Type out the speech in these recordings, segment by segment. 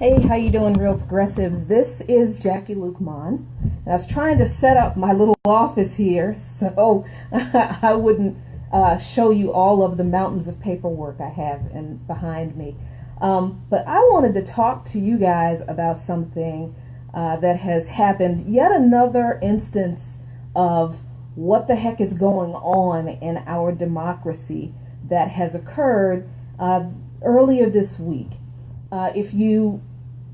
Hey, how you doing, Real Progressives? This is Jackie Luke Mon. And I was trying to set up my little office here so I wouldn't show you all of the mountains of paperwork I have behind me. But I wanted to talk to you guys about something that has happened, yet another instance of what the heck is going on in our democracy that has occurred earlier this week. If you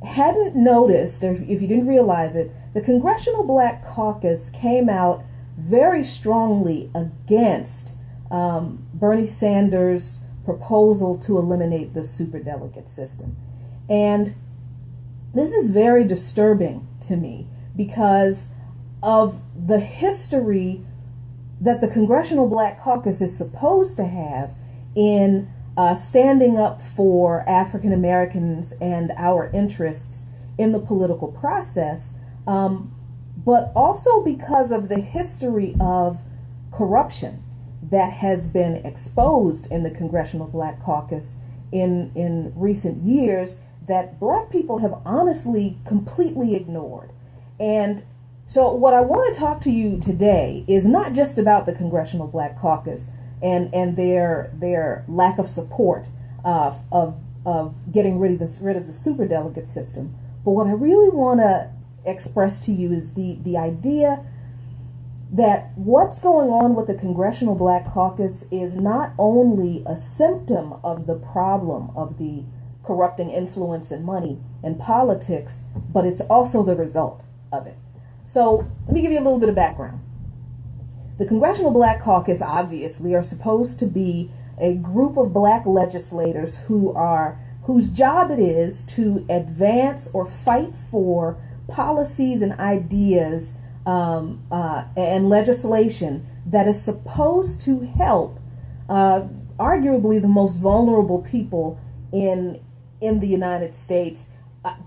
hadn't noticed, or if you didn't realize it, the Congressional Black Caucus came out very strongly against Bernie Sanders' proposal to eliminate the superdelegate system. And this is very disturbing to me because of the history that the Congressional Black Caucus is supposed to have in standing up for African Americans and our interests in the political process, but also because of the history of corruption that has been exposed in the Congressional Black Caucus in recent years that Black people have honestly completely ignored. And so what I want to talk to you today is not just about the Congressional Black Caucus and their lack of support of getting rid of the superdelegate system. But what I really want to express to you is the idea that what's going on with the Congressional Black Caucus is not only a symptom of the problem of the corrupting influence and money and politics, but it's also the result of it. So let me give you a little bit of background. The Congressional Black Caucus obviously are supposed to be a group of Black legislators whose job it is to advance or fight for policies and ideas and legislation that is supposed to help arguably the most vulnerable people in the United States,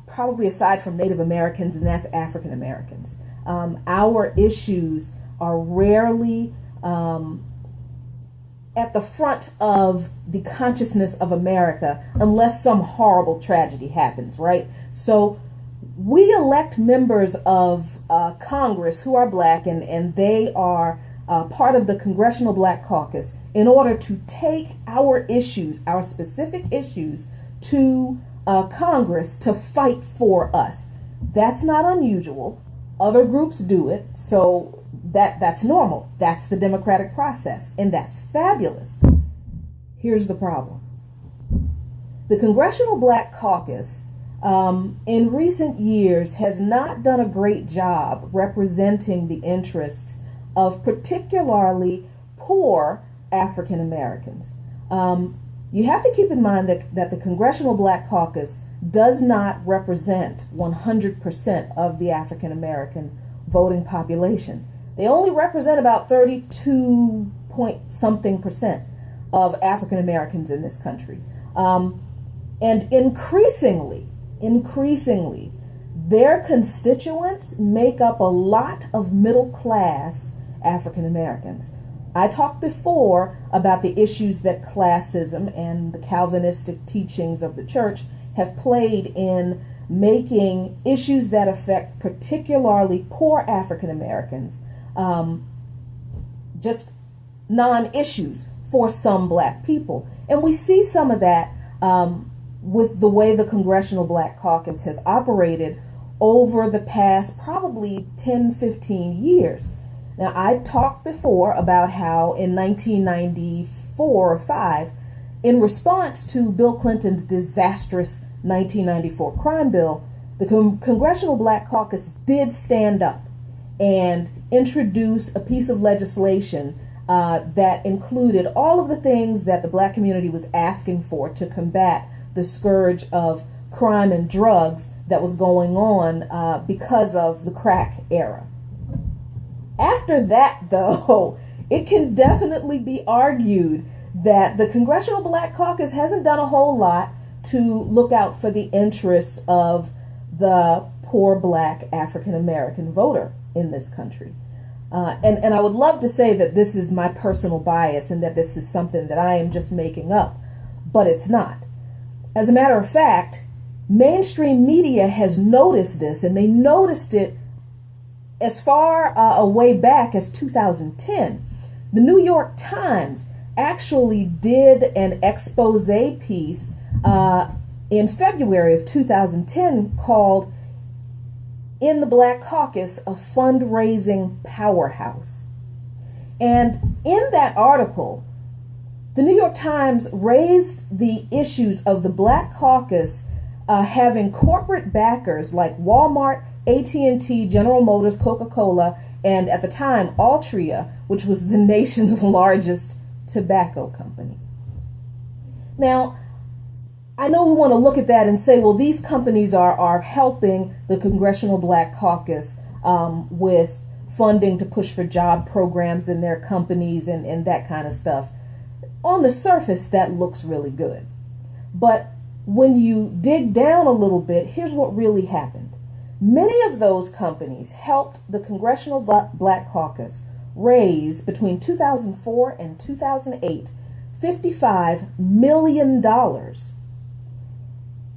probably aside from Native Americans, and that's African Americans. Our issues are rarely at the front of the consciousness of America unless some horrible tragedy happens, right? So we elect members of Congress who are Black, and they are part of the Congressional Black Caucus in order to take our issues, our specific issues, to Congress to fight for us. That's not unusual. Other groups do it, so that's normal. That's the democratic process, and that's fabulous. Here's the problem. The Congressional Black Caucus in recent years has not done a great job representing the interests of particularly poor African Americans. You have to keep in mind that the Congressional Black Caucus does not represent 100% of the African American voting population. They only represent about 32 point something percent of African Americans in this country. And increasingly, their constituents make up a lot of middle class African Americans. I talked before about the issues that classism and the Calvinistic teachings of the church have played in making issues that affect particularly poor African Americans just non-issues for some Black people. And we see some of that with the way the Congressional Black Caucus has operated over the past probably 10, 15 years. Now, I talked before about how in 1994 or 5, in response to Bill Clinton's disastrous 1994 crime bill, the Congressional Black Caucus did stand up and introduce a piece of legislation that included all of the things that the Black community was asking for to combat the scourge of crime and drugs that was going on because of the crack era. After that, though, it can definitely be argued that the Congressional Black Caucus hasn't done a whole lot to look out for the interests of the poor Black African American voter in this country. And I would love to say that this is my personal bias and that this is something that I am just making up, but it's not. As a matter of fact, mainstream media has noticed this, and they noticed it as far away back as 2010. The New York Times actually did an expose piece in February of 2010 called "In the Black Caucus, a Fundraising Powerhouse." And in that article, the New York Times raised the issues of the Black Caucus having corporate backers like Walmart, AT&T, General Motors, Coca-Cola, and at the time, Altria, which was the nation's largest tobacco company. Now, I know we want to look at that and say, well, these companies are helping the Congressional Black Caucus with funding to push for job programs in their companies and that kind of stuff. On the surface, that looks really good. But when you dig down a little bit, here's what really happened. Many of those companies helped the Congressional Black Caucus raise between 2004 and 2008 $55 million.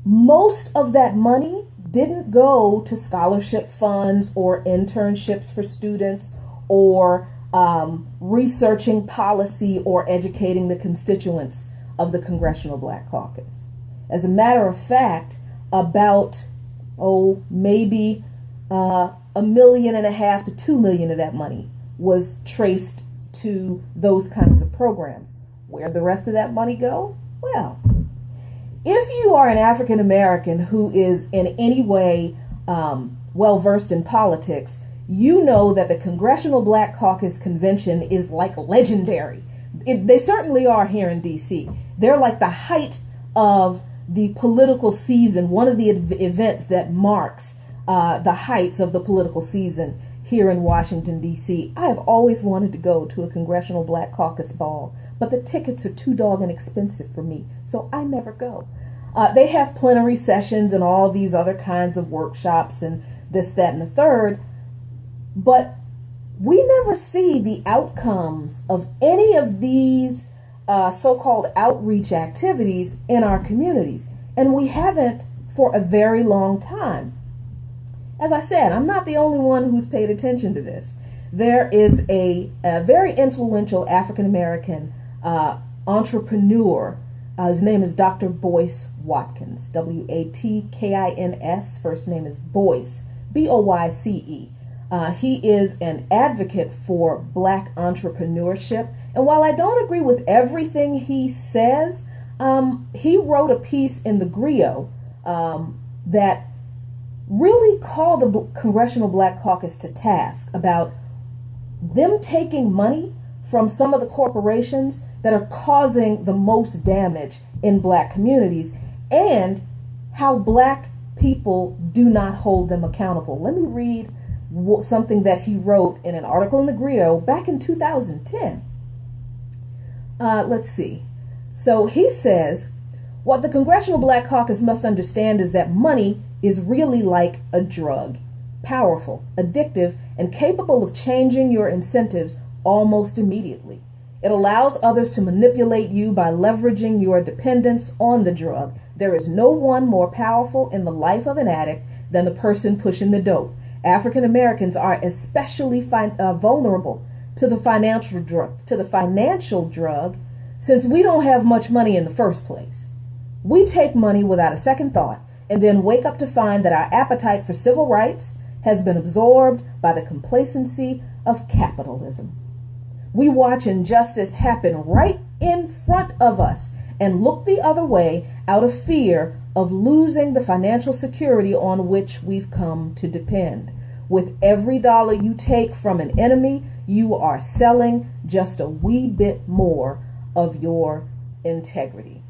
Most of that money didn't go to scholarship funds or internships for students or researching policy or educating the constituents of the Congressional Black Caucus. As a matter of fact, about maybe $1.5 million to $2 million of that money was traced to those kinds of programs. Where'd the rest of that money go? Well, if you are an African American who is in any way well versed in politics, you know that the Congressional Black Caucus Convention is like legendary. They certainly are here in D.C. They're like the height of the political season, one of the events that marks the heights of the political season here in Washington, D.C. I have always wanted to go to a Congressional Black Caucus ball, but the tickets are too doggone expensive for me, so I never go. They have plenary sessions and all these other kinds of workshops and this, that, and the third, but we never see the outcomes of any of these so-called outreach activities in our communities, and we haven't for a very long time. As I said, I'm not the only one who's paid attention to this. There is a very influential African American entrepreneur. His name is Dr. Boyce Watkins, Watkins. First name is Boyce, Boyce. He is an advocate for Black entrepreneurship. And while I don't agree with everything he says, he wrote a piece in the Griot that really called the Congressional Black Caucus to task about them taking money from some of the corporations that are causing the most damage in Black communities and how Black people do not hold them accountable. Let me read something that he wrote in an article in the Griot back in 2010. Let's see. So he says, what the Congressional Black Caucus must understand is that money is really like a drug, powerful, addictive, and capable of changing your incentives almost immediately. It allows others to manipulate you by leveraging your dependence on the drug. There is no one more powerful in the life of an addict than the person pushing the dope. African Americans are especially vulnerable to the financial drug since we don't have much money in the first place. We take money without a second thought and then wake up to find that our appetite for civil rights has been absorbed by the complacency of capitalism. We watch injustice happen right in front of us and look the other way out of fear of losing the financial security on which we've come to depend. With every dollar you take from an enemy, you are selling just a wee bit more of your integrity.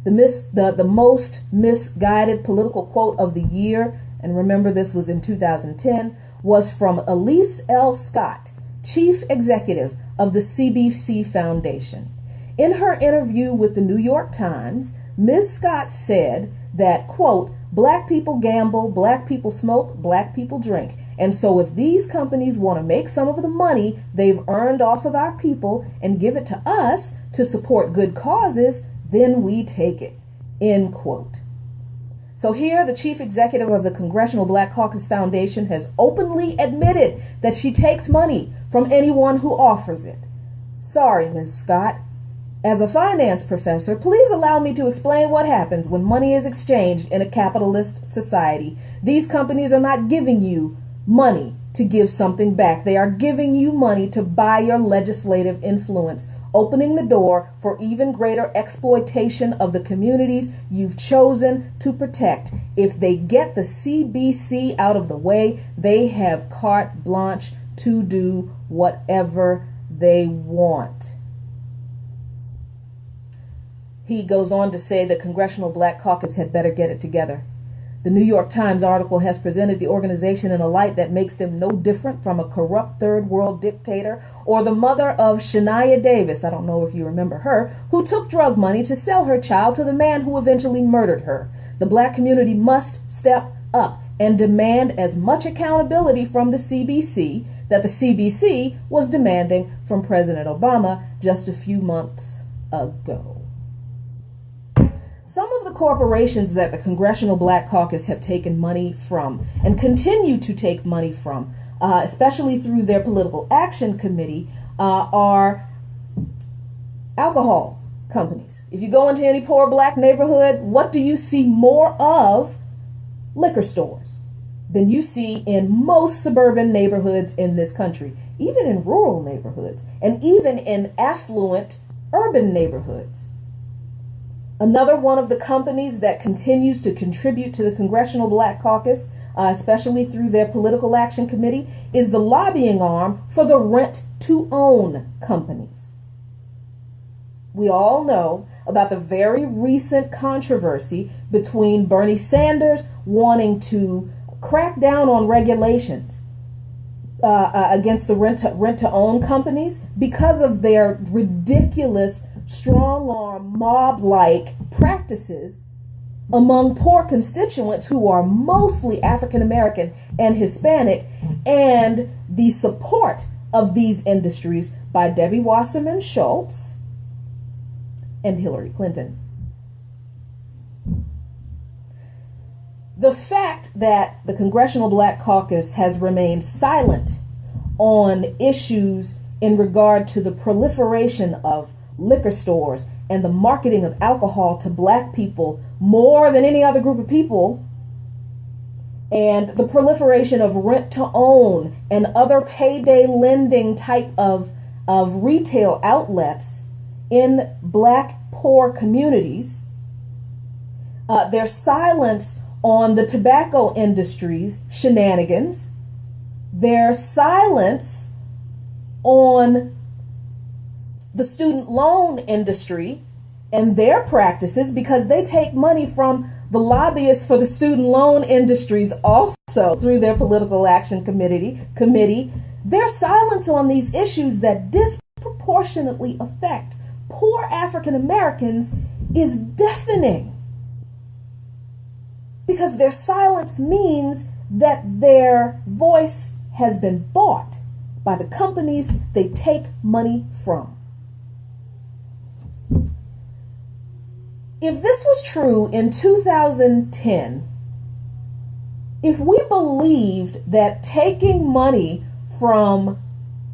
The most misguided political quote of the year, and remember this was in 2010, was from Elise L. Scott, Chief Executive of the CBC Foundation. In her interview with the New York Times, Ms. Scott said that, quote, Black people gamble, Black people smoke, Black people drink. And so if these companies want to make some of the money they've earned off of our people and give it to us to support good causes, then we take it, end quote. So here, the chief executive of the Congressional Black Caucus Foundation has openly admitted that she takes money from anyone who offers it. Sorry, Ms. Scott. As a finance professor, please allow me to explain what happens when money is exchanged in a capitalist society. These companies are not giving you money to give something back. They are giving you money to buy your legislative influence, opening the door for even greater exploitation of the communities you've chosen to protect. If they get the CBC out of the way, they have carte blanche to do whatever they want. He goes on to say the Congressional Black Caucus had better get it together. The New York Times article has presented the organization in a light that makes them no different from a corrupt third world dictator or the mother of Shania Davis, I don't know if you remember her, who took drug money to sell her child to the man who eventually murdered her. The black community must step up and demand as much accountability from the CBC that the CBC was demanding from President Obama just a few months ago. Some of the corporations that the Congressional Black Caucus have taken money from and continue to take money from, especially through their Political Action Committee, are alcohol companies. If you go into any poor black neighborhood, what do you see more of? Liquor stores than you see in most suburban neighborhoods in this country, even in rural neighborhoods, and even in affluent urban neighborhoods. Another one of the companies that continues to contribute to the Congressional Black Caucus, especially through their Political Action Committee, is the lobbying arm for the rent-to-own companies. We all know about the very recent controversy between Bernie Sanders wanting to crack down on regulations against the rent-to-own companies because of their ridiculous strong-arm mob-like practices among poor constituents who are mostly African American and Hispanic, and the support of these industries by Debbie Wasserman Schultz and Hillary Clinton. The fact that the Congressional Black Caucus has remained silent on issues in regard to the proliferation of liquor stores and the marketing of alcohol to black people more than any other group of people, and the proliferation of rent to own and other payday lending type of retail outlets in black poor communities, their silence on the tobacco industry's shenanigans, their silence on the student loan industry and their practices, because they take money from the lobbyists for the student loan industries also through their Political Action Committee. Their silence on these issues that disproportionately affect poor African Americans is deafening, because their silence means that their voice has been bought by the companies they take money from. If this was true in 2010, if we believed that taking money from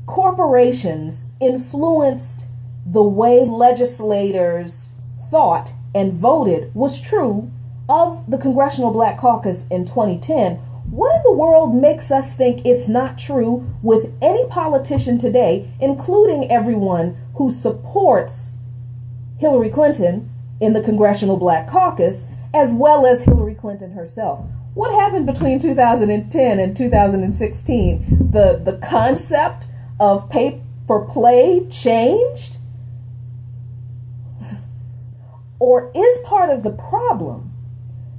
corporations influenced the way legislators thought and voted was true of the Congressional Black Caucus in 2010, what in the world makes us think it's not true with any politician today, including everyone who supports Hillary Clinton in the Congressional Black Caucus, as well as Hillary Clinton herself? What happened between 2010 and 2016? The concept of pay for play changed? Or is part of the problem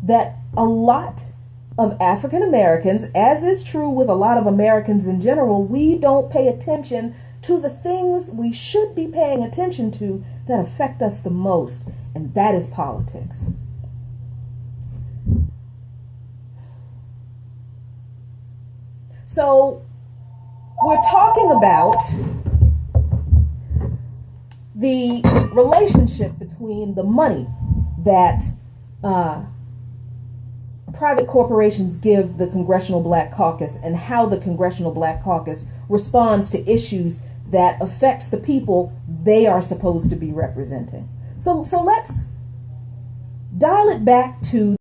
that a lot of African Americans, as is true with a lot of Americans in general, we don't pay attention to the things we should be paying attention to that affect us the most, and that is politics. So we're talking about the relationship between the money that private corporations give the Congressional Black Caucus and how the Congressional Black Caucus responds to issues that affects the people they are supposed to be representing. So let's dial it back to